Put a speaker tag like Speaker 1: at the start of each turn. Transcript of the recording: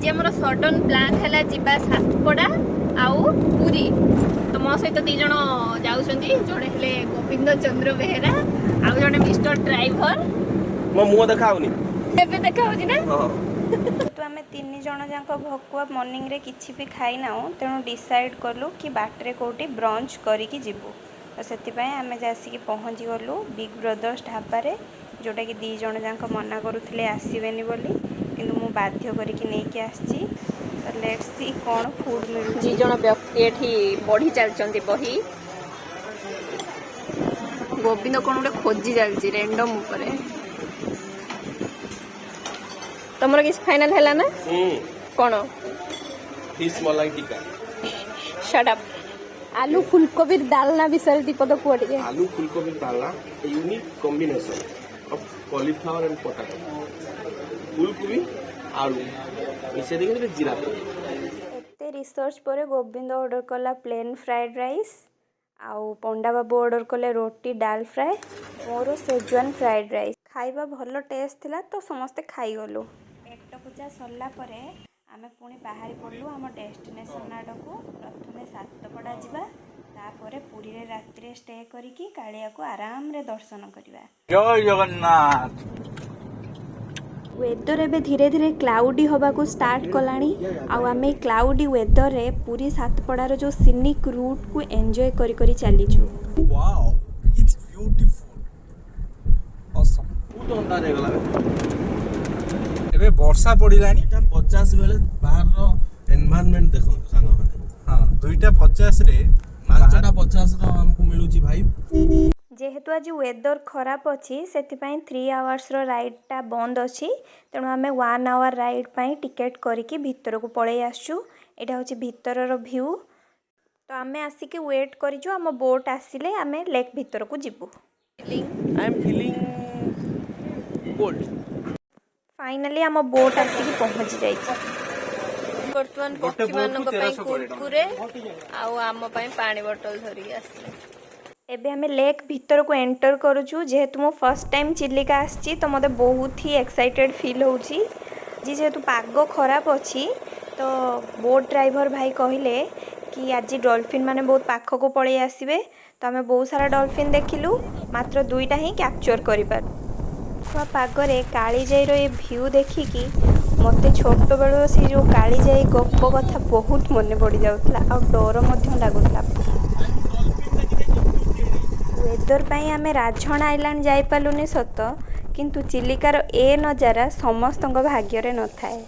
Speaker 1: आज आम sudden plan है जीवा सातपड़ा आउ पुरी तो मो सहित दी जन जाउछंती जड़े हेले गोविंद चंद्र बेहेरा आउ जड़े मिस्टर ड्राइवर
Speaker 2: मो मुंह देखाउनी
Speaker 1: एबे देखा होची ना
Speaker 3: तो आम 3 जन जाक भकुआ मॉर्निंग रे किछि भी खाई ना तेणु डिसाइड कलु कि बाटरे कोटी ब्रंच करिकी जीवु तो से आम आसिक पहुँची गलु बिग ब्रदर्स ढाबा जोटा कि 2 जन जाक मना करुले आसबेनि बोली किंतु मु बाध्य करके नहीं आसी तो लेट्स सी कौन फूड मिलू।
Speaker 1: 2 जन व्यक्ति एठी बढ़ी चलचंती बही गोविंद कौन गोटे खोजी चलची रैंडम ऊपर तुमर किस फाइनल हैला ना कौन
Speaker 2: फिश मलाई टिक्का
Speaker 1: शट अप आलू फुलकोबी डालना विषय दीपद कुआटे
Speaker 2: आलू फुलकोबी डालना unique combination of cauliflower and potato फुलकोबी आलू मिसे देके जीरा
Speaker 3: एते रिसर्च पर गोविंद ऑर्डर कला प्लेन फ्राइड राइस आउ पंडा बाबू ऑर्डर कले रोटी डाल फ्राए मोर सेजवान फ्राइड राइस खाइबा भल टेस्ट थिला तो समस्ते खाई गलु पेट पूजा सरला परे आमे पुणी बाहरी पड़लु आम डेस्टिनेशन आड़ को प्रथमे सातपड़ा जावा तापर पुरी रे रात्रि रे स्टे करिकी कालिया को आराम रे दर्शन करिवा।
Speaker 4: जय जगन्नाथ।
Speaker 3: वेदर एबे धीरे धीरे क्लाउडी होबा को स्टार्ट कलानी आउ आमे क्लाउडी वेदर रे पूरी सातपड़ार जो सिनिक रूट को एंजॉय करी करी चलीछु।
Speaker 4: Wow it's beautiful awesome.
Speaker 2: बहुत अंडा रे गला
Speaker 4: एबे वर्षा पड़िलानी
Speaker 2: 50 बेले बाहर रो एनवायरनमेंट देखो सांग माने
Speaker 4: हां 2:50 रे
Speaker 2: 5:50 रो हमको मिलुची भाई
Speaker 3: जेहेतु आज वेदर खराब अच्छी से 3 आवर्स रो राइड टा बंद अच्छी तेणु आम 1 आवर राइड पाई टिकेट करके भितर को पड़े आसचु। एटा होची भितर रो व्यू तो आम आसिक वेट करिजु आम बोट आसिले आम लेक भितर को जिबु।
Speaker 2: I am feeling cold.
Speaker 3: Finally आम बोट आसिक पहुंची जाई
Speaker 1: वर्तमान पक्षी मानक पई कुरकुरे आउ आम पई पानी बोतल धरि आसी
Speaker 3: एबे हमें लेक भितर को एंटर करूछु जेहेतु मो फर्स्ट टाइम चिलिका आछि तो मते बहुत ही एक्साइटेड फील होउछि जी जेहेतु पाग खराब अछि तो बोट ड्राइवर भाई कहिले कि आज डॉल्फिन माने बहुत पाख को पळे आसीबे तो हमें बहुत सारा डॉल्फिन देखिलु मात्र 2टा ही कैप्चर करि पार छुआ पागरे काली जाई रो ए व्यू देखि कि मते छोट बेलो से जो काली जाई गप कथा बहुत मने पड़ी जाउतला आ डर मध्य लागुतला। वेदर पाई आमे राजहण आइलैंड जाई पालुनी सत किंतु चिलिकार ए नजारा समस्तक भाग्य रे न थाए।